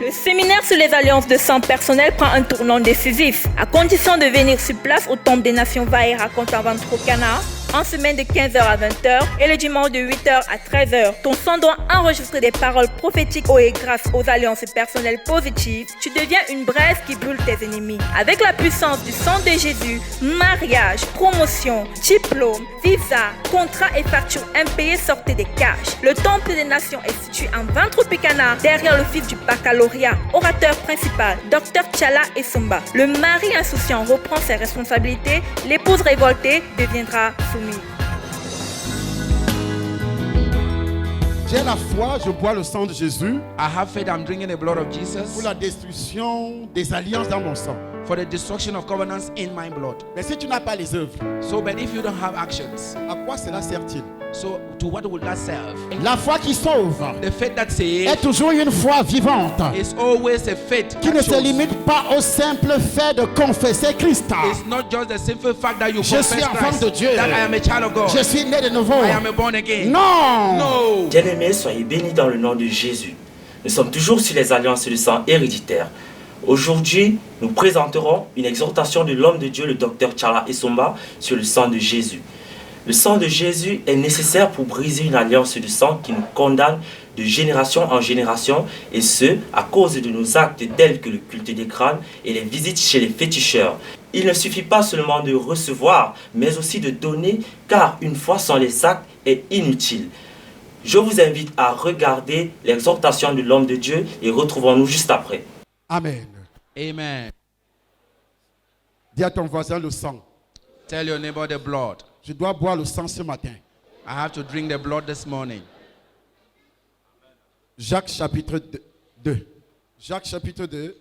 Le séminaire sur les alliances de sang personnel prend un tournant décisif, à condition de venir sur place au Temple des Nations Vaïra contre Vantrocana, en semaine de 15h à 20h et le dimanche de 8h à 13h. Ton sang doit enregistrer des paroles prophétiques et grâce aux alliances personnelles positives, tu deviens une braise qui brûle tes ennemis. Avec la puissance du sang de Jésus, mariage, promotion, diplôme, visa, contrat et factures impayées sortaient des caches. Le Temple des Nations est situé en Vantrocana, derrière l'office du baccalauréat. Orateur principal, Dr Chala Esomba. Le mari insouciant reprend ses responsabilités, l'épouse révoltée deviendra soumise. J'ai la foi, je bois le sang de Jésus. I have faith, I'm drinking the blood of Jesus Pour la destruction des alliances dans mon sang. for the destruction of covenants in my blood. Mais si tu n'as pas les œuvres, So, but if you don't have actions, à quoi cela sert-il? so to what will that serve? La foi qui sauve The faith that saves est toujours une foi vivante is always a faith qui ne that se shows. limite pas au simple fait de confesser Christ. It's not just the simple fact that you Je confess suis enfant Christ, de Dieu. that I am a child of God, Je suis né de nouveau. I am a born again. Non! No. Bien-aimés, soyez bénis dans le nom de Jésus. Nous sommes toujours sur les alliances du sang héréditaire. Aujourd'hui, nous présenterons une exhortation de l'homme de Dieu, le docteur Chala Esomba, sur le sang de Jésus. Le sang de Jésus est nécessaire pour briser une alliance de sang qui nous condamne de génération en génération, et ce, à cause de nos actes tels que le culte des crânes et les visites chez les féticheurs. Il ne suffit pas seulement de recevoir, mais aussi de donner, car une foi sans les actes est inutile. Je vous invite à regarder l'exhortation de l'homme de Dieu et retrouvons-nous juste après. Amen. Amen. Dis à ton voisin le sang. Tell your neighbor the blood. Je dois boire le sang ce matin. I have to drink the blood this morning. Jacques chapitre 2. Jacques chapitre 2,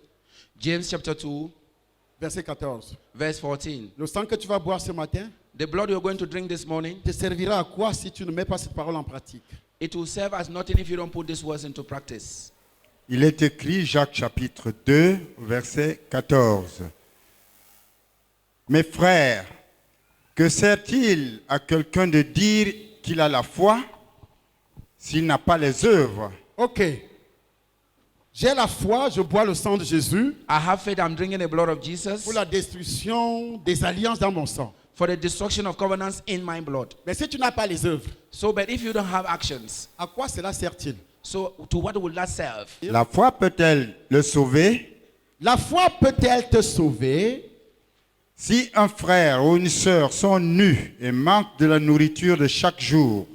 James chapter 2, verset 14. verse 14. Le sang que tu vas boire ce matin The blood you're going to drink this morning, te servira à quoi si tu ne mets pas cette parole en pratique? it will serve as nothing if you don't put these words into practice. Il est écrit, Jacques chapitre 2, verset 14. Mes frères, que sert-il à quelqu'un de dire qu'il a la foi s'il n'a pas les œuvres? Ok. J'ai la foi, je bois le sang de Jésus I have faith, I'm drinking the blood of Jesus pour la destruction des alliances dans mon sang. for the destruction of covenants in my blood. Mais si tu n'as pas les œuvres, So, but if you don't have actions, à quoi cela sert-il? so to what will that serve? La foi peut-elle le sauver? La foi peut-elle te sauver? Si un frère ou une sœur sont nus et manquent de la nourriture de chaque jour,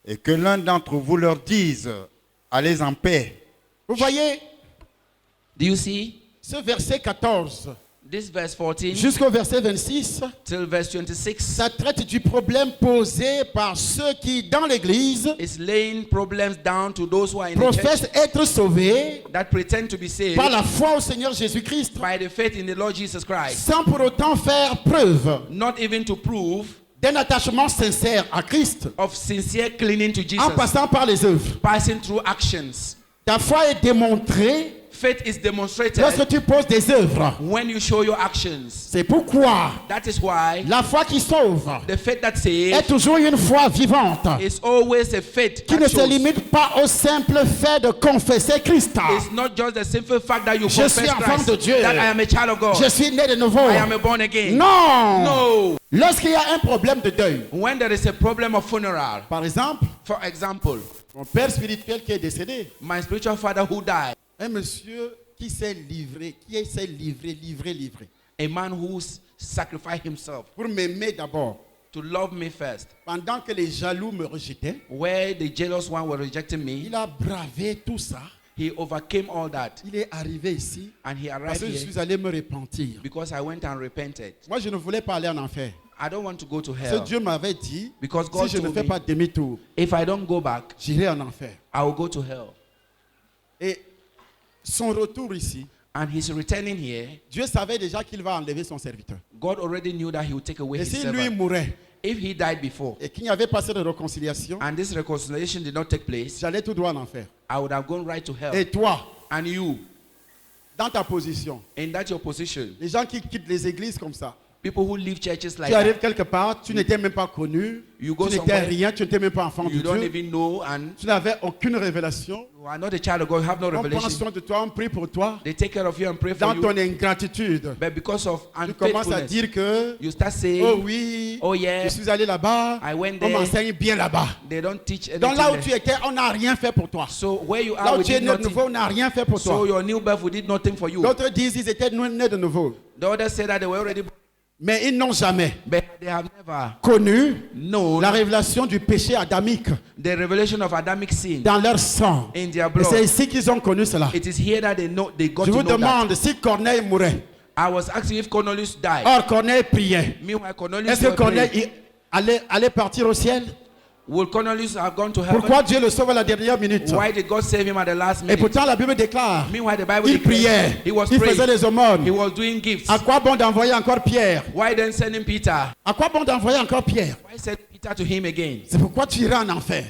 et que l'un d'entre vous leur dise, allez en paix, Vous voyez, Do you see? ce verset 14 This verse 14 jusqu'au verset 26, till verse 26 ça traite du problème posé par ceux qui, dans l'Église, is laying problems down to those who are in the church professent être sauvés that pretend to be saved par la foi au Seigneur Jésus-Christ, by the faith in the Lord Jesus Christ, sans pour autant faire preuve not even to prove d'un attachement sincère à Christ, of sincere clinging to en Jesus, passant par les œuvres. passing through actions. Ta foi est démontrée Faith is demonstrated lorsque tu poses des œuvres. when you show your actions. C'est pourquoi That is why la foi qui sauve the faith that est saves toujours une foi vivante is always a faith qui ne that se shows. limite pas au simple fait de confesser Christ. It's not just the simple fact that you Je confess suis enfant Christ, de Dieu. that I am a child of God, Je suis né de nouveau. I am a born again. Non. No. Lorsqu'il y a un problème de deuil, When there is a problem of funeral, par exemple, for example, mon père spirituel qui est décédé, my spiritual father who died, un monsieur qui s'est livré, livré, a man who sacrificed himself pour m'aimer d'abord. to love me first, Pendant que les jaloux me rejetaient, where the jealous one were rejecting me, il a bravé tout ça. he overcame all that, Il est arrivé ici and he parce arrived que je here suis allé me repentir. because I went and repented. Moi, je ne voulais pas aller en enfer. I don't want to go to Ce hell Dieu m'avait dit, because God si je ne told fais me, pas demi-tour, if I don't go back, j'irai en enfer. I will go to hell. Et son retour ici, And he's returning here. Dieu savait déjà qu'il va enlever son serviteur. God already knew that he would take away Et his si lui servant. mourait If he died before, et qu'il n'y avait pas cette réconciliation, and this reconciliation did not take place, j'allais tout droit en enfer. I would have gone right to hell. Et toi, And you, dans ta position, in that your position, les gens qui quittent les églises comme ça, People who leave churches like Tu arrives that. quelque part, tu n'étais même pas connu, You go tu n'étais somewhere, rien, tu n'étais même pas enfant de You don't Dieu, even know, and tu n'avais aucune révélation. you are not a child of God. You have no On prend revelation. soin de toi, on prie pour toi. They take care of you and pray for Dans you. ton ingratitude, But because of tu commences à unfaithfulness, dire que, you start saying, oh oui, oh yeah, je suis allé là-bas, I went on there. m'enseigne bien là-bas. They don't teach anything. Donc là où there. tu étais, on n'a rien fait pour toi. So where you Là are, où we tu es did né de nothing. nouveau, on n'a rien fait pour So toi. your new birth, we did nothing for you. D'autres disent ils étaient nés de nouveau. The others say that they were already, Mais ils n'ont jamais but they have never connu known la révélation du péché adamique the revelation of Adamic sin dans leur sang. in their Et c'est blood. ici qu'ils ont connu cela. It is here that they know they got Je to vous know that. demande si Corneille mourait. I was asking if Cornelius died. Or Corneille priait. Meanwhile, Cornelius Est-ce que were praying. Corneille allait partir au ciel? Will Cornelius have gone to heaven? Pourquoi Dieu le sauve à la dernière minute? Why did God save him at the last Et minute? pourtant la Bible déclare, Meanwhile, the Bible il declares priait, he was il faisait praying. des aumônes. He was doing gifts. À quoi bon d'envoyer encore Pierre? Why then sending Peter? À quoi bon d'envoyer encore Pierre? Why send Peter to him again? C'est pourquoi tu iras en enfer.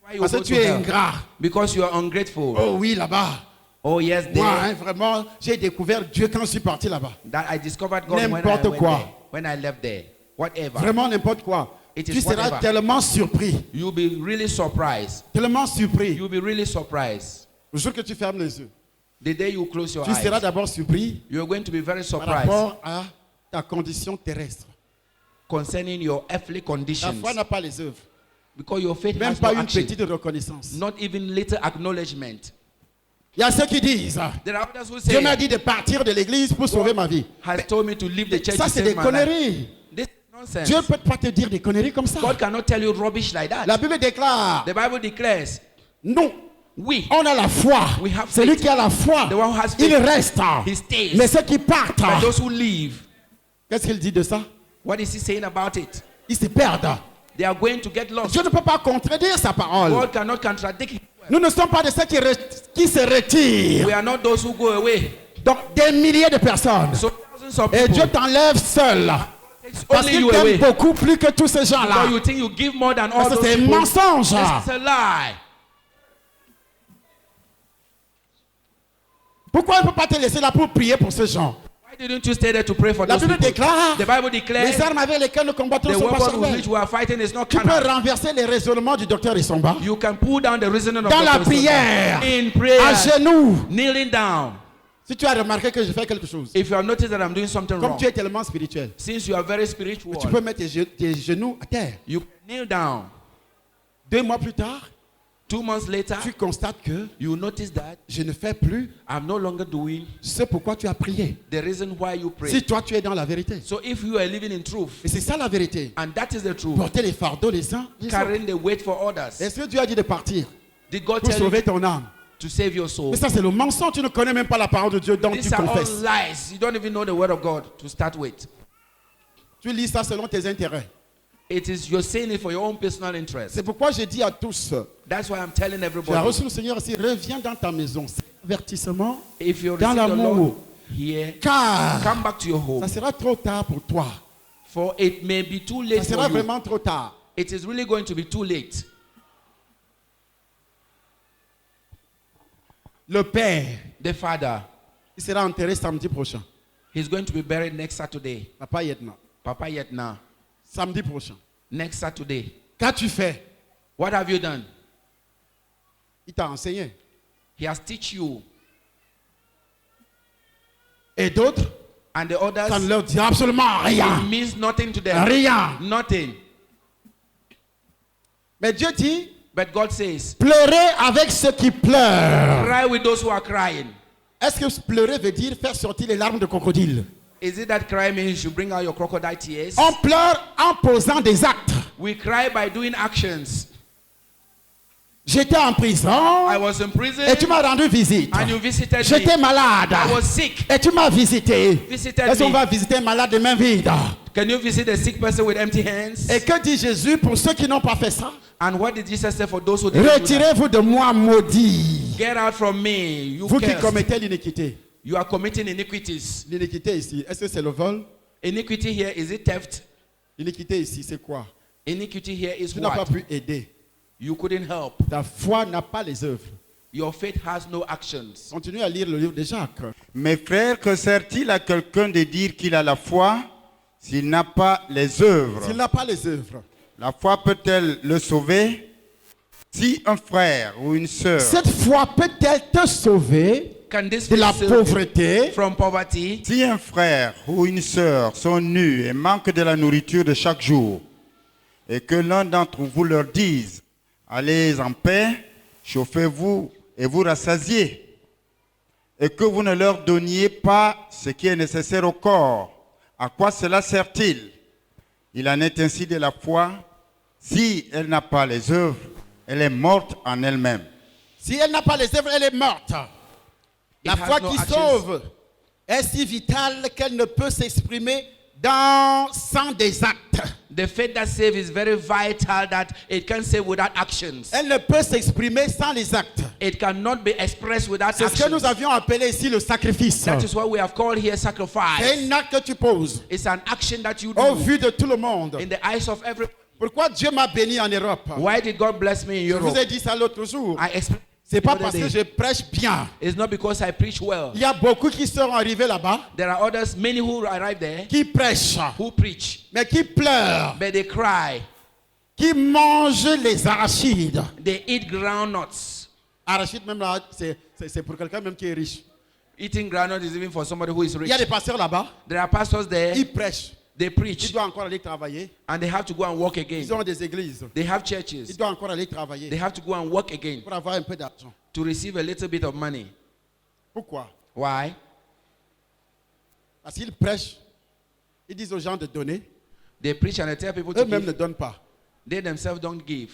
Why you Parce que go tu to es hell? ingrat. Because you are ungrateful. Oh oui, là-bas. Oh yes, Moi, there. hein, vraiment, j'ai découvert Dieu quand je suis parti là-bas. That I discovered God when I N'importe went quoi. there. When I left there. Whatever. Vraiment n'importe quoi. It is Tu seras whatever. tellement surpris. You'll be really surprised. Tellement surpris. You'll be really surprised. Le jour que tu fermes les yeux, The day you close your tu seras eyes, d'abord surpris you're going to be very par surprised rapport à ta condition terrestre. concerning your earthly La conditions. foi n'a pas les œuvres. Because your faith Même has pas no une action. petite reconnaissance. Not even little acknowledgement. Il y a ceux qui disent, There are others who Dieu m'a say, dit de partir de l'église pour sauver ma vie. has told me to leave the church Ça, to c'est save des my life. conneries. This is nonsense. Dieu ne peut pas te dire des conneries comme ça. God cannot tell you rubbish like that. La Bible déclare, The Bible declares, non, we, on a la foi. We have Celui faith. qui a la foi, The one who has il faith, reste. he stays. Mais ceux qui partent, But those who leave, qu'est-ce qu'il dit de ça? what is he saying about it? Ils se perdent. They are going to get lost. Dieu ne peut pas contredire sa parole. God cannot contradict his word. Nous ne sommes pas de ceux qui se retirent. We are not those who go away. Donc, des milliers de personnes. So thousands of Et people Dieu t'enlève seul. takes Parce only qu'il you away. t'aime beaucoup plus que tous ces gens-là. Because you think you give more than all Parce que those c'est un people. mensonge. This is a lie. Pourquoi il ne peut pas te laisser là pour prier pour ces gens? Why didn't you stay there to pray for La those Bible people? déclare, The Bible les declares armes avec lesquelles nous combattons the ne sont pas weapon with charnelles. which we are fighting is not Tu peux carnal. renverser les raisonnements du docteur Isomba You can pull down the reasoning of dans la Dr. prière, Isonga. In à prayer, genoux. kneeling down. Si tu as remarqué que je fais quelque chose, If you have noticed that I'm doing something comme wrong, tu es tellement spirituel, since you are very spiritual, tu peux mettre tes genoux à terre. you kneel down. 2 mois plus tard, 2 months later, tu constates que you notice that je ne fais plus I'm no longer doing ce pourquoi tu as prié. the reason why you pray. Si toi tu es dans la vérité. So if you are living in truth, Et c'est ça la vérité. and that is the truth, Porter les fardeaux les uns les autres. carrying the weight for others, Est-ce que Dieu a dit de partir did God pour tell you sauver ton âme? to save your soul? Mais ça c'est le mensonge. Tu ne connais même pas la parole de Dieu donc tu These are all confesses. lies. You don't even know the word of God to start with. Tu lis ça selon tes intérêts. It is you're saying it for your own personal interest. C'est pourquoi je dis à tous, That's why I'm telling tu as everybody. reçu le Seigneur ici, reviens dans ta maison. C'est un avertissement. If you Dans receive the l'amour. Lord here, Car come back to your home. ça sera trop tard pour toi. For it may be too Ça late sera for you. vraiment trop tard. It is really going to be too late. Le Père, The father, il sera enterré samedi prochain. he's going to be buried next Saturday. Papa Yetna. Papa Yetna, Samedi prochain. next Saturday. Qu'as-tu fait? What have you done? Il t'a enseigné. He has teach you. Et d'autres, And the ça ne others, leur dit absolument rien. it means nothing to them. Rien. Nothing. Mais Dieu dit, But God says, pleurez avec ceux qui pleurent. cry with those who are crying. Est-ce que pleurer veut dire faire sortir les larmes de crocodile? Is it that cry means you should bring out your crocodile tears? On pleure en posant des actes. We cry by doing actions. J'étais en prison I was in prison et tu m'as rendu visite. and you visited J'étais me. malade I was sick. et tu m'as visité. Visited Est-ce qu'on me. va visiter un malade de main vide? Can you visit a sick person with empty hands? Et que dit Jésus pour ceux qui n'ont pas fait ça? And what did Jesus say for those who didn't do that? Retirez-vous de moi, maudit. Get out from me, you Vous qui cursed. commettez l'iniquité. You are committing iniquities. L'iniquité ici, est-ce que c'est le vol? Iniquity here, is it theft? L'iniquité ici, c'est quoi? Iniquity here is Tu n'as pas what? pu aider. You couldn't help. Ta foi n'a pas les œuvres. Your faith has no actions. Continue à lire le livre de Jacques. Mes frères, que sert-il à quelqu'un de dire qu'il a la foi s'il n'a pas les œuvres, s'il n'a pas les œuvres, la foi peut-elle le sauver? Si un frère ou une sœur cette foi peut-elle te sauver Can this de la free save you pauvreté? from poverty? Si un frère ou une sœur sont nus et manquent de la nourriture de chaque jour, et que l'un d'entre vous leur dise, allez en paix, chauffez-vous et vous rassasiez, et que vous ne leur donniez pas ce qui est nécessaire au corps, à quoi cela sert-il? Il en est ainsi de la foi. Si elle n'a pas les œuvres, elle est morte en elle-même. Si elle n'a pas les œuvres, elle est morte. La It has foi no qui actions. sauve est si vitale qu'elle ne peut s'exprimer sans des actes. The faith that saves is very vital that it can save without actions. Elle ne peut s'exprimer sans les actes. It cannot be expressed without C'est ce que actions. nous avions appelé ici le sacrifice. That is what we have called here C'est sacrifice. un acte que tu poses It's an action that you au do vu de tout le monde. in the eyes of every. Pourquoi Dieu m'a béni en Europe? Why did God bless me in Je vous Europe? ai dit ça l'autre jour. I explained. C'est pas the other parce que day. je prêche bien. It's not because I preach well. Il y a beaucoup qui sont arrivés là-bas, There are others, many who arrive there, qui prêchent, who preach, mais qui pleurent, but they cry. qui mangent les arachides. They eat groundnuts. Arachides, même là, c'est pour quelqu'un même qui est riche. Eating groundnut is even for somebody who is Il rich. y a des pasteurs là-bas, There are pastors there. ils prêchent. They Ils preach doivent encore aller travailler. and they have to go and work again. Ils ont des églises. They have Ils churches. doivent encore aller travailler They have to go and work again pour avoir un peu d'argent. to receive a little bit of money. Pourquoi? Why? Parce qu'ils prêchent, ils disent aux gens de donner, They preach and they tell people to eux-mêmes ne give. donnent pas. They themselves don't give.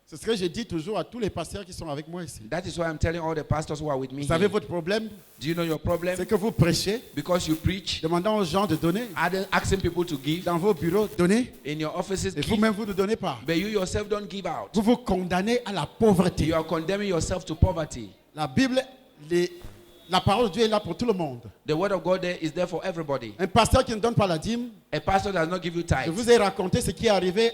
C'est ce que je dis toujours à tous les pasteurs qui sont avec moi ici. That is why I'm telling all the pastors who are with me Vous savez here. votre problème? Do you know your problem? C'est que vous prêchez, Because you preach, demandant aux gens de donner. asking people to give. Dans vos bureaux, donnez. In your offices, Et give. vous-même, vous ne donnez pas. But you yourself don't give out. Vous vous condamnez à la pauvreté. You are condemning yourself to poverty. La Bible, la parole de Dieu est là pour tout le monde. The word of God there is there for everybody. Un pasteur qui ne donne pas la dîme, A pastor does not give you je tithes. vous ai raconté ce qui est arrivé,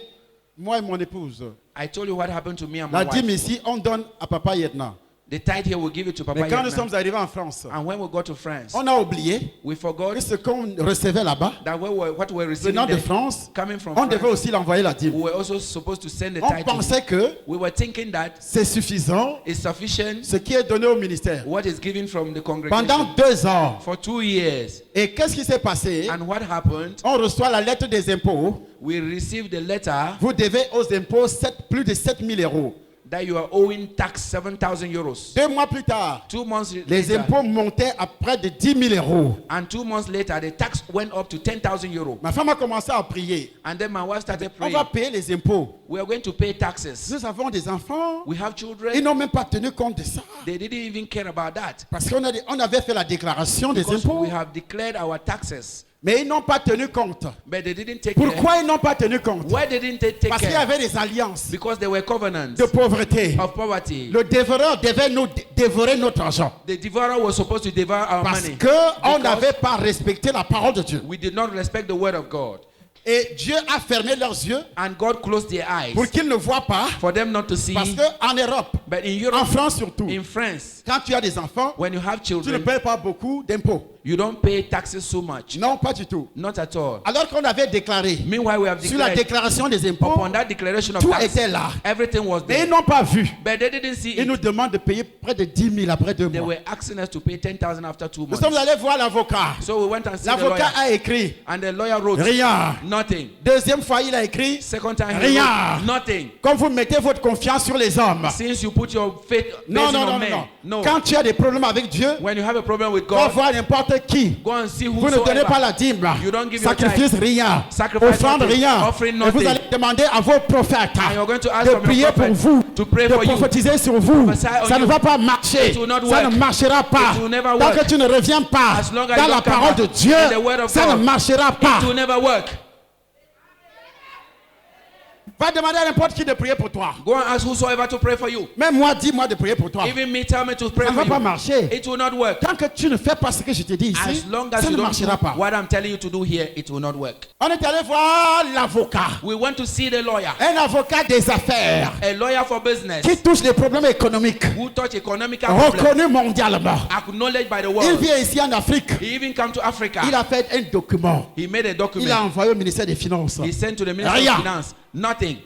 moi et mon épouse. I told you what happened to me and La my dîme wife. ici, on donne à Papa Yedna. The tithe here will give it to Papa Mais quand nous Yedna. sommes arrivés en France, And when we got to France, on a oublié we forgot que ce qu'on recevait là-bas, that what we were receiving venant de there, France, coming from on devait France, aussi l'envoyer la we dîme. were also supposed to send the On tithe. to him. pensait que We were thinking that c'est suffisant it's sufficient ce qui est donné au ministère. what is given from the Pendant congregation 2 ans. for 2 years. Et qu'est-ce qui s'est passé? And what happened? On reçoit la lettre des impôts. We received the letter Vous devez aux impôts plus de 7 000 euros. that you are owing tax 7,000 euros. 2 mois plus tard, 2 months les later, impôts montaient à près de 10 000 euros. and 2 months later, the tax went up to 10,000 euros. Ma femme a commencé à prier. And then my wife started On praying. va payer les impôts. We are going to pay taxes. Nous avons des enfants. We have Ils children. n'ont même pas tenu compte de ça. They didn't even care about that. Parce on avait fait la déclaration des Because impôts. we have declared our taxes. Mais ils n'ont pas tenu compte. But they didn't take care. Pourquoi ils n'ont pas tenu compte? Why they didn't take Parce qu'il y care? avait des alliances Because there were covenants de pauvreté. of poverty. Le dévoreur devait nous dévorer notre argent. The devourer was supposed to devour our Parce money. qu'on Because n'avait pas respecté la parole de Dieu. we did not respect the word of God. Et Dieu a fermé leurs yeux And God closed their eyes pour qu'ils ne voient pas. for them not to see. Parce qu'en Europe, But in en Europe, France surtout, in France, quand tu as des enfants, when you have tu ne children, payes pas beaucoup d'impôts. you don't pay taxes so much. Non, pas du tout. Not at all. Alors qu'on avait déclaré Meanwhile, we have sur la declared déclaration des impôts, upon that declaration of tout tax, était là. everything was Mais ils there. n'ont pas vu. But they didn't see Ils nous it. demandent de payer près de 10 000 après 2 They mois. were asking us to pay 10,000 after 2 Nous months. sommes allés voir l'avocat. So we went and see the L'avocat lawyer. a écrit And the lawyer wrote rien. nothing. Deuxième fois, il a écrit Second time, he rien. wrote nothing. Comme vous mettez votre confiance sur les hommes. Since you put your faith Non, based non, on non, non, men. non. No. Quand tu as des problèmes avec Dieu, When you have a problem with va God, voir n'importe qui. go and see Vous ne donnez pas whosoever. la dîme, You don't give your sacrifice rien, Sacrifice offrande nothing. rien. Offering Et vous nothing. allez demander à vos prophètes And you're going to ask de from prier your pour prophet vous, to pray de for you. prophétiser sur vous. Prophesy on Ça ne you. va pas marcher. It will not Ça work. ne marchera pas. It will never Tant work. que tu ne reviens pas As long as dans you la don't come parole back de Dieu, in the word of ça God, ne marchera pas. It will never work. Va demander à n'importe qui de prier pour toi. Go and ask whosoever to pray for you. Même moi, dis-moi de prier pour toi. Even me, tell me to pray Ça ne for va pas you. marcher. It will not work. Tant que tu ne fais pas ce que je te dis As ici, long as ça you ne don't marchera do pas. what I'm telling you to do here, it will not work. On est allé voir l'avocat. We want to see the lawyer. Un avocat des affaires A lawyer for business qui touche les problèmes économiques who touch economic problems reconnu mondialement. acknowledged by the Il world. vient ici en Afrique. He even come to Africa. Il a fait un document. He made a Il a document. envoyé au ministère des Finances. He sent to the Minister Rien. of Finance. Nothing.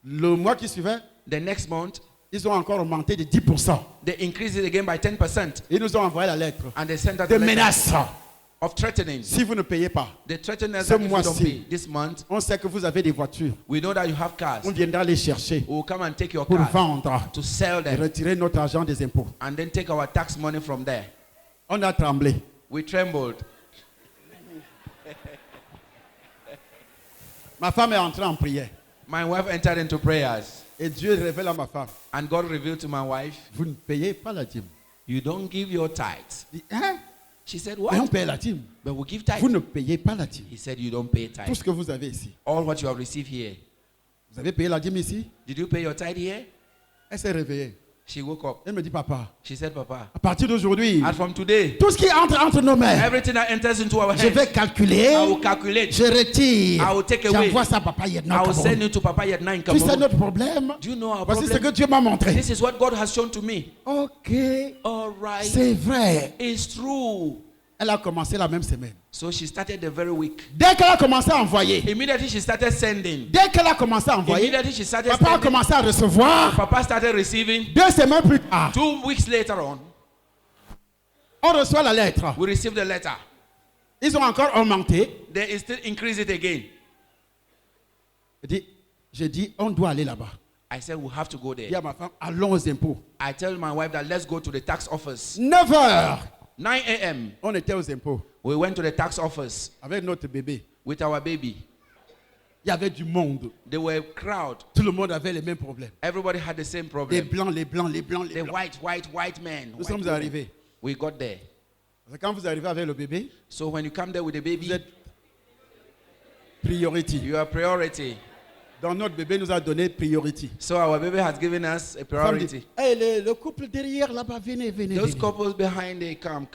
Le mois qui suivait, The next month, ils ont encore augmenté de 10%. they increased it again by 10%. Ils nous ont envoyé la lettre And they sent us de a letter menaces. of threatening. Si vous ne payez pas, They threatened us Ce that if you don't mois-ci. pay this month, on sait que vous avez des voitures. we know that you have cars. On viendra les chercher We will come and take your pour cars vendre to sell et them retirer notre argent des impôts. and then take our tax money from there. On a tremblé. We trembled. Ma femme est entrée en prière. My wife entered into prayers, Et Dieu révèle à ma femme, and God revealed to my wife, vous ne payez pas la dîme. you don't give your tithes. Je dis, hein? She said, Mais on what? paye la dîme. But we give Vous tithes. ne payez pas la dîme. He said, you don't pay Tout tithes. ce que vous avez ici. All what you have received here. Vous avez payé la dîme ici? Did you pay your tithe here? Elle s'est réveillée. She woke up. Elle me dit, papa, She said, Papa, à partir d'aujourd'hui, and from today, tout ce qui entre nos mains, everything that enters into our je hands, vais calculer, I will calculate. je retire, I will take away. j'envoie ça à papa Yedna I will send Cameroun. you to Papa Yedna in Tu sais Cameroon. notre problème? Do you know our Voici ce que problem? Dieu m'a montré. This is what God has shown to me. Ok, All right. c'est vrai. It's true. Elle a commencé la même semaine. So she started the very week. Dès qu'elle a commencé à envoyer, Immediately she started sending. dès qu'elle a commencé à envoyer, Immediately she started papa a sending. commencé à recevoir. Papa started receiving. 2 semaines plus tard, 2 weeks later on, on reçoit la lettre. we received the letter. Ils ont encore augmenté. They still increase it again. J'ai dit, on doit aller là-bas. I said, we have to go Il y there. a ma femme, allons aux impôts. I tell my wife that let's go to the tax office. 9 heures, 9 a.m. on était aux impôts We went to the tax office avec notre bébé. with our baby. Il y avait du monde. There were a crowd. Tout le monde avait les mêmes problèmes. Everybody had the same Les problem. blancs, les blancs, les blancs, les The blancs. white men. Nous white sommes women. arrivés. We got there. Parce que quand vous arrivez avec le bébé, So when you come there with the vous baby, êtes priority. you are priority. Donc notre bébé nous a donné priority. So our baby has given us a Femme priority. dit, hey, le couple derrière là-bas, venez, venez, Those venez. couples behind, they come.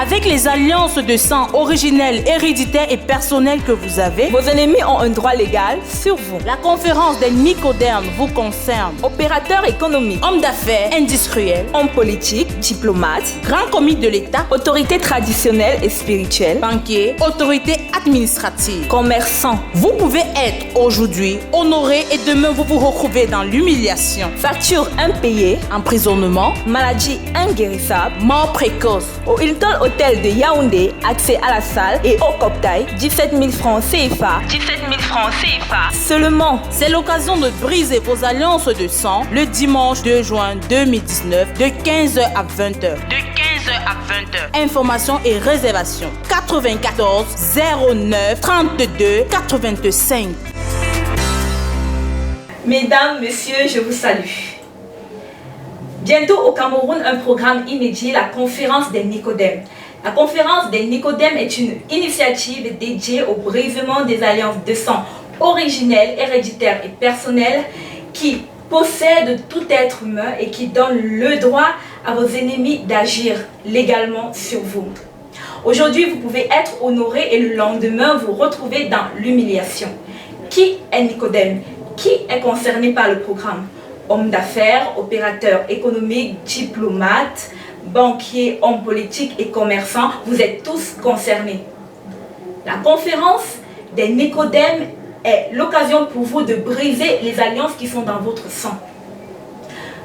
Avec les alliances de sang originelles, héréditaires et personnelles que vous avez, Vos ennemis ont un droit légal sur vous. la conférence des Nicodermes vous concerne. Opérateurs économiques, Hommes d'affaires, industriels, hommes politiques, diplomates, grands commis de l'État, autorités traditionnelles et spirituelles, banquiers, autorités administratives. commerçants, Vous pouvez être aujourd'hui honoré et demain vous vous retrouvez dans l'humiliation, factures impayées, emprisonnement, maladies inguérissables. mort précoce. Au Hilton Hotel de Yaoundé, accès à la salle et au cocktail, 17 000 francs CFA. 17 000 francs CFA. Seulement. C'est l'occasion de briser vos alliances de sang le dimanche 2 juin 2019 de 15h à 20h. Informations et réservations 94 09 32 85. Mesdames, messieurs, je vous salue. Bientôt au Cameroun, un programme inédit, la conférence des Nicodèmes. La conférence des Nicodèmes est une initiative dédiée au brisement des alliances de sang originelles, héréditaires et personnelles qui possèdent tout être humain et qui donnent le droit à vos ennemis d'agir légalement sur vous. Aujourd'hui, vous pouvez être honoré et le lendemain, vous retrouver dans l'humiliation. Qui est Nicodème? Qui est concerné par le programme? Hommes d'affaires, opérateurs économiques, diplomates, banquiers, hommes politiques et commerçants, vous êtes tous concernés. La conférence des Nicodèmes est l'occasion pour vous de briser les alliances qui sont dans votre sang.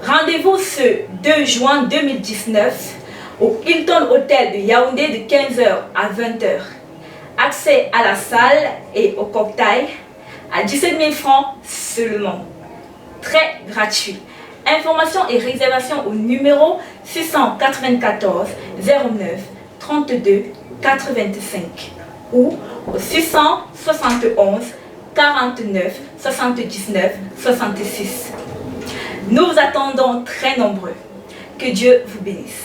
Rendez-vous ce 2 juin 2019 au Hilton Hotel de Yaoundé de 15h à 20h. Accès à la salle et au cocktail à 17 000 francs seulement. Très gratuit. Informations et réservations au numéro 694 09 32 85 ou au 671 49 79 66. Nous vous attendons très nombreux. Que Dieu vous bénisse.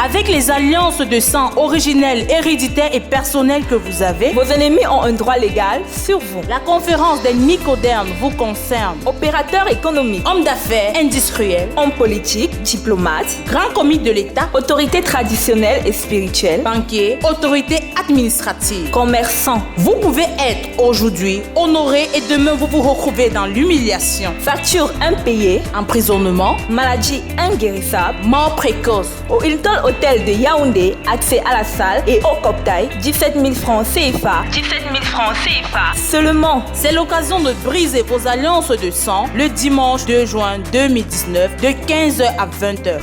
Avec les alliances de sang originelles, héréditaires et personnelles que vous avez, Vos ennemis ont un droit légal sur vous. la conférence des Nicodermes vous concerne. Opérateurs économiques, Hommes d'affaires, industriels, hommes politiques, diplomates, grands commis de l'État, autorités traditionnelles et spirituelles, banquiers, autorités administratives. commerçants, Vous pouvez être aujourd'hui honoré et demain vous vous retrouvez dans l'humiliation, factures impayées, emprisonnement, maladies inguérissables. mort précoce. Au Hilton Hotel de Yaoundé, accès à la salle et au cocktail, 17 000 francs CFA. 17 000 francs CFA. Seulement. C'est l'occasion de briser vos alliances de sang le dimanche 2 juin 2019 de 15h à 20h.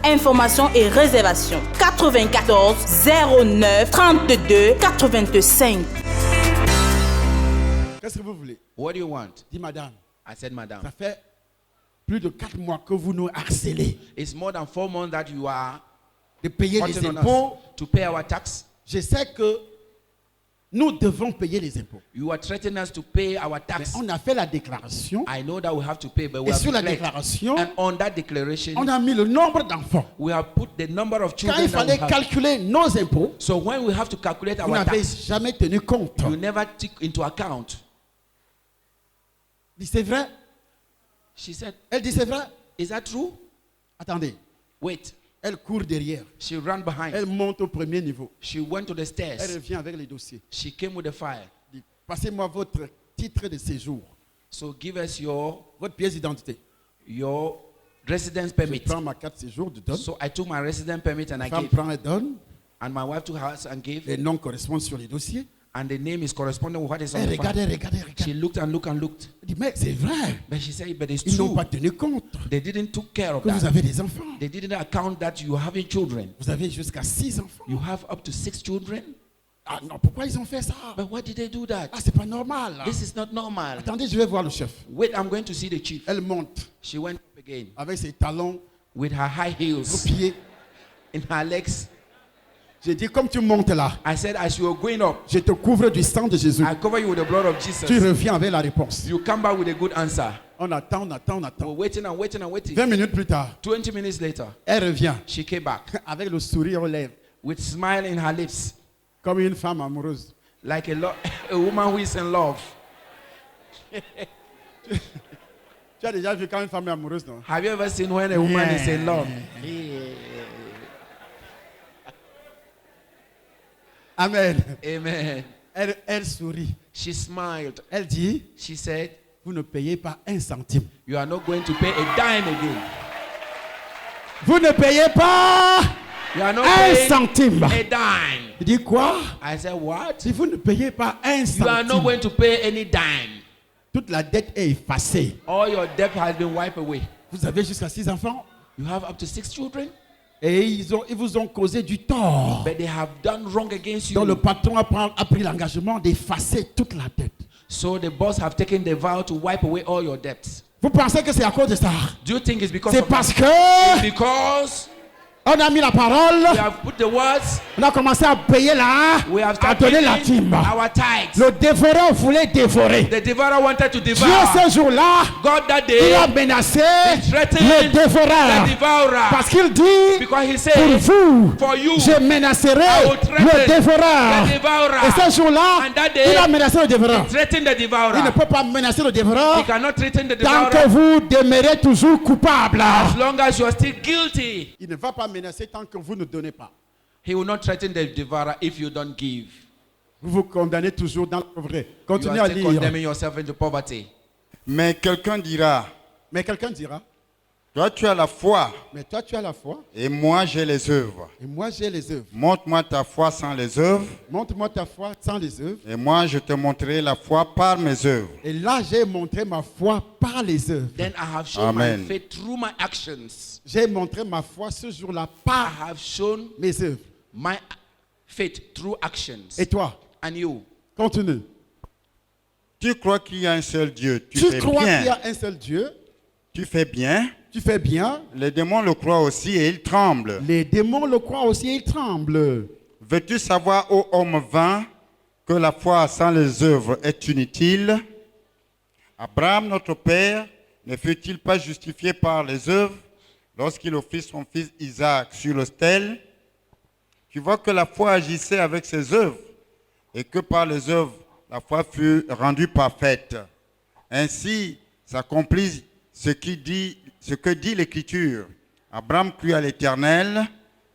Informations et réservations 94 09 32 85. Qu'est-ce que vous voulez? What do you want? Dis madame, I said, madam. ça fait plus de 4 mois que vous nous harcelez It's more than 4 months that you are de payer les putting on impôts. us to pay our tax. Je sais que nous devons payer les impôts. You are threatening us to pay our Mais tax. on a fait la déclaration I know that we have to pay, but we et have sur la declared. déclaration, And on that declaration, on a mis le nombre d'enfants. we have put the number of Quand children il that we fallait have. calculer nos impôts, So when we have to calculate vous our n'avez tax, jamais tenu compte. you never take into account. Elle dit c'est vrai. She said, Elle dit c'est vrai. is that true? Attendez. Wait. Elle court derrière. She ran behind. Elle monte au premier niveau. She went to the Elle stairs. revient avec les dossiers. She came with the file. Elle dit, passez-moi votre titre de séjour, So give us votre pièce d'identité. your residence Je permit. prends ma carte de séjour, je donne. So I took my residence permit and La I femme gave. prend et donne. And my wife took hers and gave. Les noms correspondent sur les dossiers. And the name is corresponding with what is on Elle the regarde, file. elle regarde, elle regarde. She looked and looked and looked. Elle dit, mais c'est vrai. But she said, but it's Ils n'ont true. pas tenu compte They didn't took care of que vous that. avez des enfants. They didn't account that you are having children. Vous avez jusqu'à 6 enfants. You have up to 6 children. Ah non, pourquoi ils ont fait ça? But why did they do that? Ah, c'est pas normal. This is not normal. Attendez, je vais voir le chef. Wait, I'm going to see the chief. Elle monte She went up again avec ses talons with her high aux heels pieds. in her legs. J'ai dit, comme tu montes là, I said, as you are going up, je te couvre du sang de Jésus. I cover you with the blood of Tu Jesus. reviens avec la réponse. You come back with a good answer. On attend, on attend, on We're attend. waiting and waiting and waiting. 20 minutes plus tard, 20 minutes later, elle revient she came back avec le sourire aux lèvres, with smile in her lips, comme une femme amoureuse. like a woman who is in love. Tu as déjà vu quand une femme est amoureuse, non? Have you ever seen when a woman is in love? Amen. Amen. Elle sourit. She smiled. Elle dit, She said, vous ne payez pas un centime. you are not going to pay a dime again. Vous ne payez pas You are not un paying centime. a dime. Il dit quoi? I said, what? Si vous ne payez pas un You are not centime, going to pay any dime. toute la dette est effacée. All your debt has been wiped away. Vous avez jusqu'à 6 enfants You have up to 6 children, et ils vous ont causé du tort. but they have done wrong against Donc le you. patron a pris l'engagement d'effacer toute la dette. So the boss have taken the vow to wipe away all your debts. Vous pensez que c'est à cause de ça? Do you think it's because C'est of parce that? que Because on a mis la parole, we have put the words, on a commencé à payer là, we have à started donner la paying timbe. our tithes. Le dévoreur voulait dévorer. The devourer wanted to Dieu devour. ce jour-là, God that il day a menacé threatened le dévoreur. the devourer. Parce qu'il dit, Because he pour said, vous, for you, je menacerai I will threaten le dévoreur. the devourer. Et ce jour-là, And that day, il a menacé le dévoreur. threaten the Il ne devourer. peut pas menacer le dévoreur He cannot threaten the tant devourer que vous demeurez toujours coupable. as long as you are still guilty. Il ne va pas menacer tant que vous ne donnez pas. He will not threaten the devourer if you don't give. Vous vous condamnez toujours dans la pauvreté. You Continuez are à still lire. condemning yourself into poverty. Mais quelqu'un dira, Mais quelqu'un dira, toi tu as la foi mais toi tu as la foi et moi j'ai les œuvres. et moi j'ai les œuvres. Montre-moi ta foi sans les œuvres Montre-moi ta foi sans les œuvres. et moi je te montrerai la foi par mes œuvres. Et là j'ai montré ma foi par les œuvres. Then I have shown Amen. my faith through my actions. J'ai montré ma foi ce jour-là I par have shown mes œuvres. my faith through actions. Et toi, And you, continue. Tu crois qu'il y a un seul Dieu, tu Tu fais crois qu'il y bien. a un seul Dieu, Tu fais bien. tu fais bien. Les démons le croient aussi et ils tremblent. Les démons le croient aussi, ils tremblent. Veux-tu savoir, ô homme vain, que la foi sans les œuvres est inutile? Abraham, notre père, ne fut-il pas justifié par les œuvres lorsqu'il offrit son fils Isaac sur l'autel, tu vois que la foi agissait avec ses œuvres et que par les œuvres, la foi fut rendue parfaite. Ainsi s'accomplit ce que dit l'Écriture. Abraham crut à l'Éternel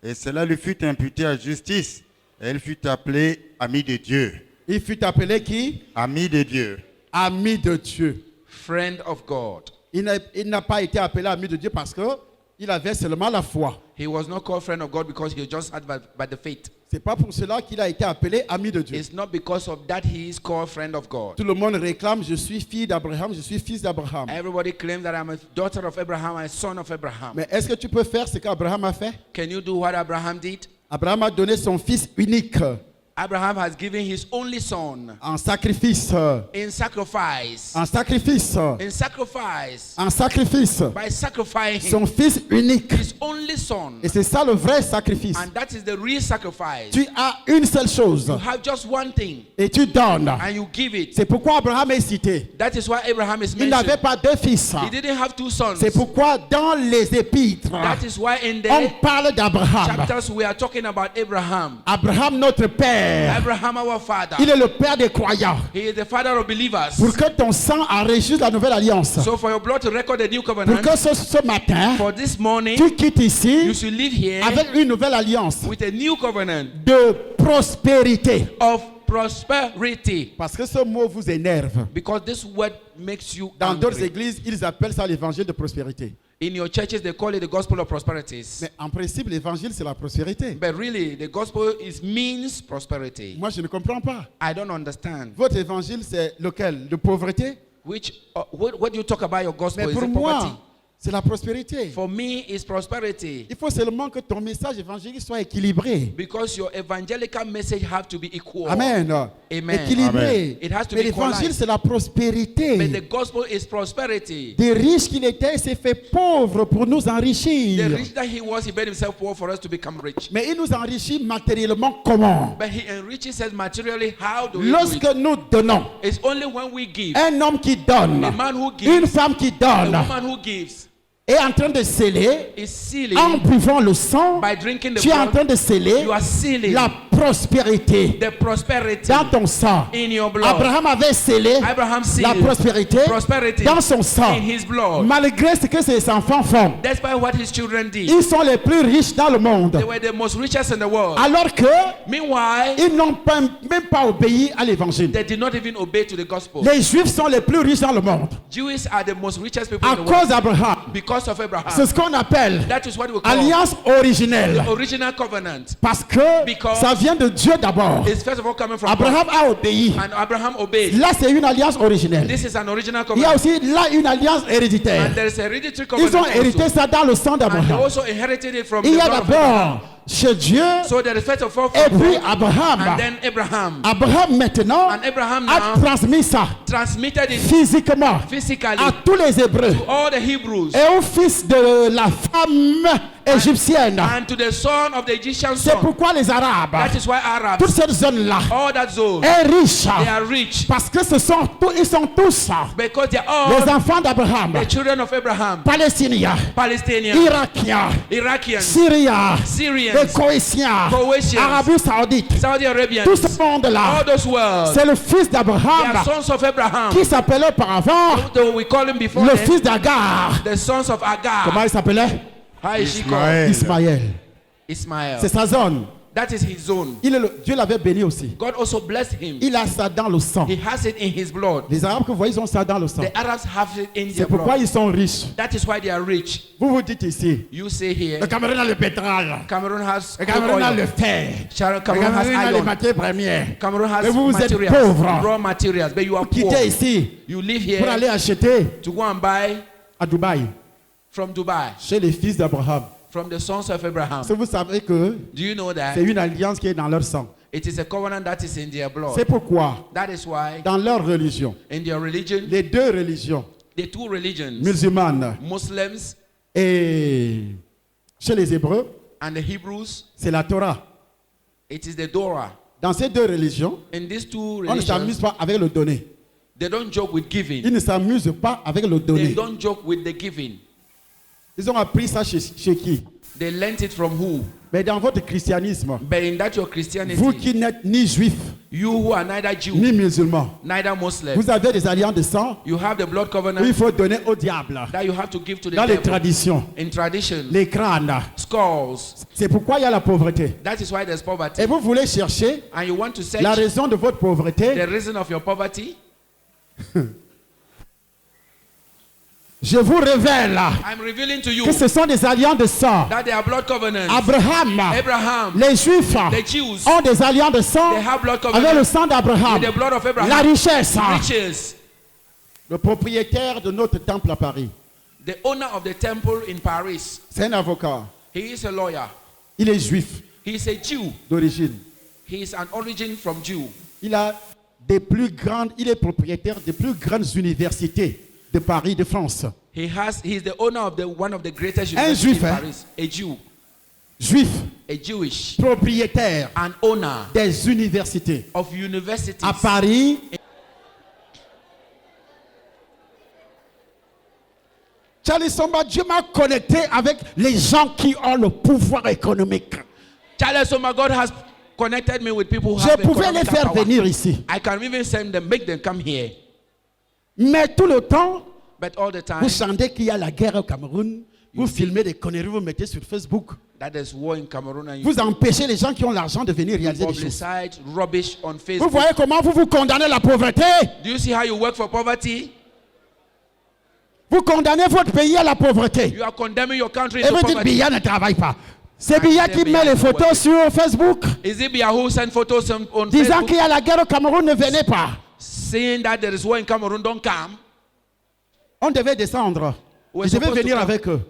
et cela lui fut imputé à justice. Et il fut appelé ami de Dieu. Il fut appelé qui? Ami de Dieu. Ami de Dieu. Friend of God. Il n'a pas été appelé ami de Dieu parce qu'il avait seulement la foi. He was not called friend of God because he just had by the faith. C'est pas pour cela qu'il a été appelé ami de Dieu. It's not because of that he is called friend of God. Tout le monde réclame, je suis fille d'Abraham, je suis fils d'Abraham. Everybody claims that I'm a daughter of Abraham, a son of Abraham. Mais est-ce que tu peux faire ce qu'Abraham a fait? Can you do what Abraham did? Abraham a donné son fils unique Abraham has given his only son en sacrifice. in sacrifice. En sacrifice. In sacrifice. En sacrifice. By sacrificing Son fils unique. his only son. Et c'est ça le vrai sacrifice. And that is the real sacrifice. Tu as une seule chose You have just one thing et tu donnes. and you give it. C'est pourquoi Abraham est cité. That is why Abraham is Il n'avait mentioned. pas deux fils. He didn't have two sons. C'est pourquoi dans les épîtres, That is why in on the parle d'Abraham. chapters we are talking about Abraham. Abraham, notre père. Abraham, our father. Il est le père des croyants. He is the father of believers. Pour que ton sang enregistre la nouvelle alliance. So for your blood to record the new Pour covenant, que ce matin, for this morning, tu quittes ici you should live here avec une nouvelle alliance with a new covenant de prospérité. of prosperity. Parce que ce mot vous énerve. Because this word makes you Dans d'autres angry. églises, ils appellent ça l'évangile de prospérité. In your churches, they call it the gospel of prosperities. Mais en principe, l'évangile, c'est la prospérité. But really, the gospel means prosperity. Moi, je ne comprends pas. I don't understand. Votre évangile, c'est lequel? De pauvreté? What do you talk about your gospel? Mais Is pour it poverty? moi, c'est la prospérité. For me, it's prosperity. Il faut seulement que ton message évangélique soit équilibré. Because your evangelical message have to be equal. Amen. Amen. Équilibré. It has to Mais be l'évangile, equalized. c'est la But prospérité. the gospel is prosperity. Des riches qu'il était, il s'est fait pauvre pour nous The enrichir. rich that he was, he made himself poor for us to become rich. Mais il nous enrichit matériellement comment? But he enriches us materially. How do we do Lorsque it? nous donnons, It's only when we give. un homme qui donne, A man who une gives, femme qui a donne, woman who gives, est en train de sceller, is sealing en buvant le sang, by drinking the tu es en blood. train de sceller You are sealing la prospérité the prosperity dans ton sang. in your blood. Abraham avait scellé Abraham la sealed prospérité prosperity dans son sang. in his blood. Malgré ce que ses enfants font, Despite what his children did, ils sont les plus riches dans le monde. they were the most richest in the world. Alors que Meanwhile, ils n'ont même pas obéi à l'évangile. they did not even obey to the gospel. Les Juifs sont les plus riches dans le monde Jews are the most richest people à in the world cause d'Abraham. because of Abraham. C'est ce qu'on appelle That is what we call alliance originelle. the original covenant. Parce que Because ça vient de Dieu d'abord. It's first of all coming from Abraham God. a obéi. And Abraham obeyed. Là, c'est une alliance originelle. This is an original Il y a covenant. aussi là une alliance héréditaire. And there is a hereditary Ils covenant ont hérité also. ça dans le sang And they d'Abraham. also inherited it from Il the y a blood of Abraham. d'abord chez Dieu So there is first of all et from puis God, Abraham. and then Abraham Abraham maintenant And Abraham a now transmis ça transmitted it physiquement physically à tous les Hébreux to all the Hebrews et au fils de la femme égyptienne. and to the son of the Egyptian C'est son. pourquoi les Arabes, That is why toute Arabs, cette zone-là, all that zone, est riche they are rich parce que ils sont tous because they are les all enfants d'Abraham, the children of Abraham, Palestiniens, Palestinians, Irakiens, Iraqians, Syriens, les Syrians, Croatiens, Croatians, Arabie Saoudite, Saudi Arabians, tout ce monde-là, all those world. c'est le fils They are d'Abraham sons of Abraham. qui s'appelait auparavant Though we call him before le then, fils d'Agar. the sons of Comment Agar. il s'appelait? How is she called? Ismaël. Ismaël. Ismael. C'est sa zone. That is his zone. Dieu l'avait béni aussi. God also blessed him. Il a ça dans le sang. He has it in his blood. Les Arabes que vous voyez, ils ont ça dans le sang. The Arabs have it in C'est their pourquoi blood. ils sont riches. That is why they are rich. Vous vous dites ici, You say here, le Cameroun a le pétrole. Cameroun has Le Cameroun a oil. le fer. Le Cameroun has Cameroun a les iron. matières premières. Cameroun has Mais vous êtes materials, pauvres. raw materials, but you are poor. Quittez ici You live pour here aller acheter to go and buy à Dubaï, from Dubai, chez les fils d'Abraham. from the sons of Abraham. Si vous savez que Do you know c'est that une alliance qui est dans leur sang. it is a covenant that is in their C'est blood? pourquoi, That is why dans leur religion, in their religion, les deux religions, the two religions, musulmanes Muslims et chez les Hébreux, and the Hebrews, c'est la Torah. it is the Torah. Dans ces deux religions, In these two on ne s'amuse religions, pas avec le donner. they don't joke with giving. Ils ne s'amusent pas avec le They donner. don't joke with the giving. Ils ont appris ça chez qui? They learnt it from who? Mais dans votre christianisme, But in that your Christianity, vous qui n'êtes ni juif, you who are neither Jew, ni musulman, neither Muslim, vous avez des alliances de sang you have the blood qu'il covenant faut donner au diable. that you have to give to the Dans les devil. traditions, In tradition, les crânes. skulls. C'est pourquoi il y a la pauvreté. That is why there's poverty. Et vous voulez chercher And you want to search la raison de votre pauvreté. the reason of your poverty. Je vous révèle I'm revealing to you que ce sont des alliances de sang. that they are blood covenants. Abraham, Abraham, les Juifs the Jews, ont des alliances de sang they have blood avec le covenants sang d'Abraham. with the blood of Abraham. La richesse. Riches. Le propriétaire de notre temple à Paris, The owner of the temple in Paris, c'est un avocat. he is a lawyer. Il est juif He is a Jew. d'origine. He is an origin from Jew. Il est propriétaire des plus grandes universités de Paris, de France. He is the owner of one of the greatest Un universities juif, in hein? Paris. A Jew. Juif, A Jewish. propriétaire An owner des universités of universities. à Paris. Charlie Somba, Dieu m'a connecté avec les gens qui ont le pouvoir économique. Charles Soma, God has connected me with people who Je have pouvais les economic faire power. venir ici. I can even send them, make them come here. Mais tout le temps, But all the time, vous chantez qu'il y a la guerre au Cameroun, vous filmez des conneries, vous mettez sur Facebook. that there's war in Cameroon and you Vous empêchez les gens qui ont l'argent de venir réaliser des choses. publicize rubbish on Vous Facebook. voyez comment vous condamnez la pauvreté? Do you see how you work for poverty? Vous condamnez votre pays à la pauvreté. You are condemning your country Et into vous dites poverty. Biya ne travaille pas. C'est Biya qui Biya met les is not photos sur Facebook Is it Biya who send photos on disant Facebook qu'il y a la guerre au Cameroun, ne venez pas. saying that there is war in Cameroon? Don't come. On devait descendre. We're Je devais supposed to venir come. avec eux.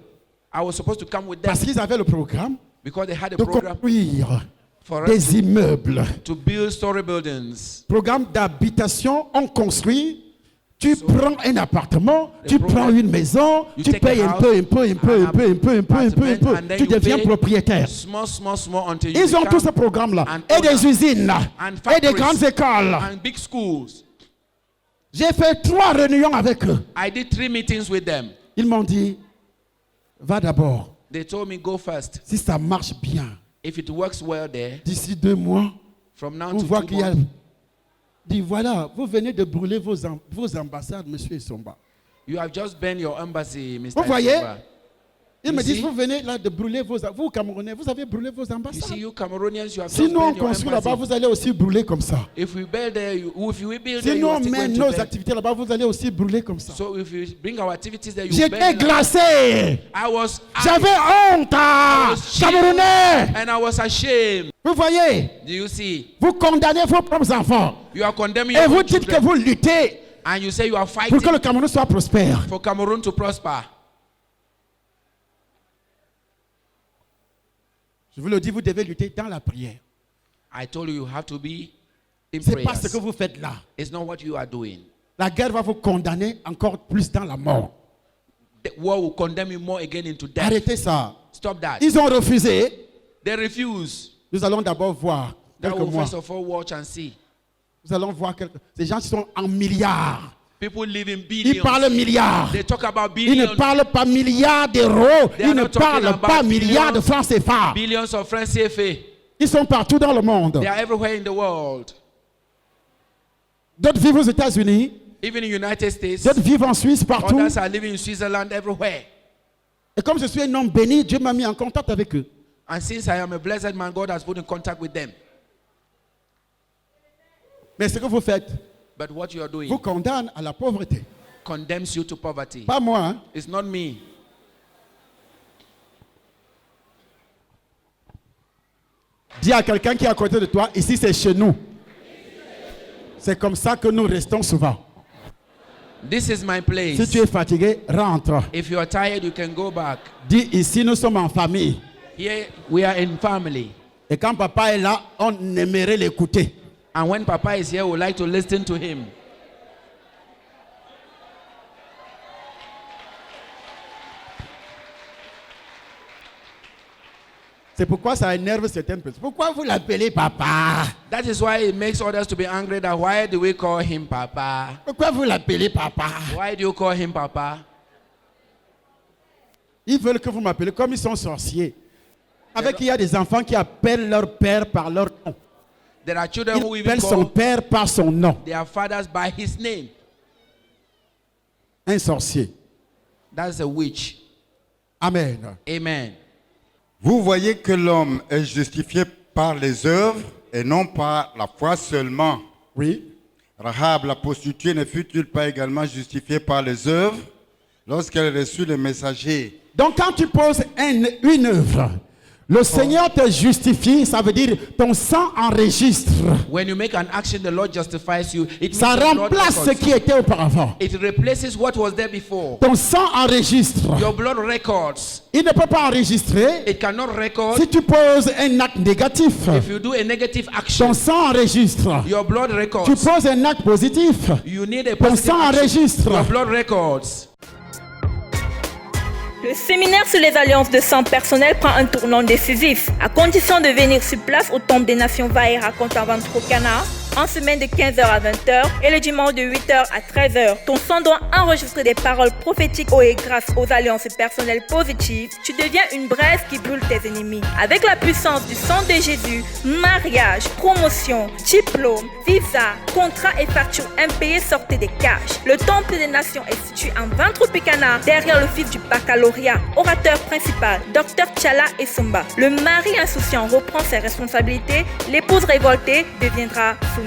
I was supposed to come with them Parce qu'ils avaient le programme because they had a de program construire for us des immeubles. to build story buildings. Programme d'habitation, on construit. Tu prends un appartement, the tu program, prends une maison, you tu take a payes un house, peu, an apartment, and then tu you deviens pay propriétaire. small until you Ils ont become tout ce programme-là. an Et des owner usines, and et des factories grandes écoles. and big schools. J'ai fait 3 réunions avec eux. I did 3 meetings with them. Ils m'ont dit, va d'abord. They told me go first. Si ça marche bien, If it works well there, d'ici 2 mois, from now on to voit 2 qu'il y a... months, Dit, voilà, vous venez de brûler vos ambassades, monsieur Somba. you have just burned your embassy, Mr. Vous voyez? Isumba. Ils me You disent, see? vous venez là de brûler vous Camerounais, vous avez brûlé vos You ambassades. see, you Cameroonians, you have just Sinon, on burned your construit là-bas, embassy. vous allez aussi brûler comme ça. If we build there, if we build there, you Sinon, are on still met going to nos burn. activités là-bas, vous allez aussi brûler comme ça. So if we bring our activities there, you J'étais burn. glacé. J'avais J'avais honte, Camerounais. and I was ashamed. Vous voyez, Do you see? vous condamnez vos propres enfants. You are condemning Et your vous own dites que children, vous luttez and you say you are pour fighting que le Cameroun soit prospère. for Cameroon to prosper. Je vous le dis, vous devez lutter dans la prière. I told you, you have to be in C'est pas ce que prayers. vous faites là. It's not what you are doing. La guerre va vous condamner encore plus dans la mort. The war will condemn you more again into death. Arrêtez ça. Stop that. Ils ont refusé. They refuse. Nous allons d'abord voir That quelques will mois. first of all watch and see. Nous allons voir ces gens qui sont en milliards. People live in Ils billions. parlent milliards. They talk about Ils ne billions. parlent pas milliards d'euros. They are Ils ne not talking parlent about pas milliards de francs CFA. Billions of francs CFA. Ils sont partout dans le monde. They are everywhere in the world. D'autres vivent aux États-Unis. Even in the United States. D'autres vivent en Suisse, partout. Others are living in Switzerland, everywhere. Et comme je suis un homme béni, Dieu m'a mis en contact avec eux. And since I am a blessed man, God has put in contact with them. Mais ce que vous faites, But what you are doing vous condamne à la pauvreté. condemns you to poverty. Pas moi. Hein? It's not me. Dis à quelqu'un qui est à côté de toi, ici c'est chez nous. C'est comme ça que nous restons souvent. This is my Si place. tu es fatigué, rentre. If you are tired, you can go back. Dis, ici nous sommes en famille. Here we are in family. Et quand papa est là, on aimerait l'écouter. And when Papa is here, we like to listen to him. C'est pourquoi ça énerve certaines personnes. Pourquoi vous l'appelez papa? That is why it makes others to be angry that why do we call him Papa? Pourquoi vous l'appelez papa? Why do you call him Papa? Ils veulent que vous m'appelez comme ils sont sorciers. Avec il y a des enfants qui appellent leur père par leur nom. There are children who Ils even appellent son call père par son nom. their fathers by his name. Un sorcier. That's a witch. Amen. Amen. Vous voyez que l'homme est justifié par les œuvres et non par la foi seulement. Oui. Rahab, la prostituée, ne fut-il pas également justifiée par les œuvres lorsqu'elle reçut le messager? Donc quand tu poses une œuvre, le Seigneur te justifie, ça veut dire ton sang enregistre. When you make an action, the Lord justifies you. It Ça means the Lord remplace ce records. qui était auparavant. It replaces what was there before. Ton sang enregistre. Your blood records. Il ne peut pas enregistrer It cannot record si tu poses un acte négatif. if you do a negative Ton action. sang enregistre. Your blood Tu records. poses un acte positif. You need a Ton positive sang action. enregistre. Your blood records. Le séminaire sur les alliances de sang personnel prend un tournant décisif. À condition de venir sur place au Temple des Nations Vaïra contre Ventrocana, en semaine de 15h à 20h et le dimanche de 8h à 13h. Ton sang doit enregistrer des paroles prophétiques et grâce aux alliances personnelles positives, tu deviens une braise qui brûle tes ennemis. Avec la puissance du sang de Jésus, mariage, promotion, diplôme, visa, contrat et factures impayées sortent des cages. Le Temple des Nations est situé en Ventropicana, derrière l'office du baccalauréat. Orateur principal, Dr Chala Esomba. Le mari insouciant reprend ses responsabilités, l'épouse révoltée deviendra soumise.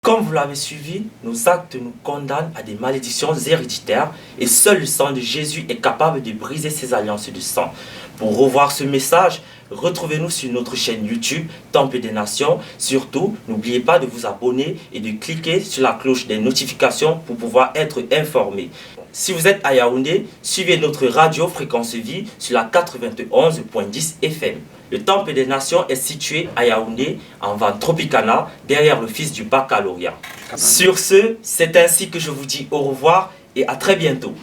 Comme vous l'avez suivi, nos actes nous condamnent à des malédictions héréditaires et seul le sang de Jésus est capable de briser ces alliances de sang. Pour revoir ce message, retrouvez-nous sur notre chaîne YouTube Temple des Nations. Surtout, n'oubliez pas de vous abonner et de cliquer sur la cloche des notifications pour pouvoir être informé. Si vous êtes à Yaoundé, suivez notre radio Fréquence Vie sur la 91.10 FM. Le Temple des Nations est situé à Yaoundé, en Ventropicana, derrière l'office du baccalauréat. Sur ce, c'est ainsi que je vous dis au revoir et à très bientôt.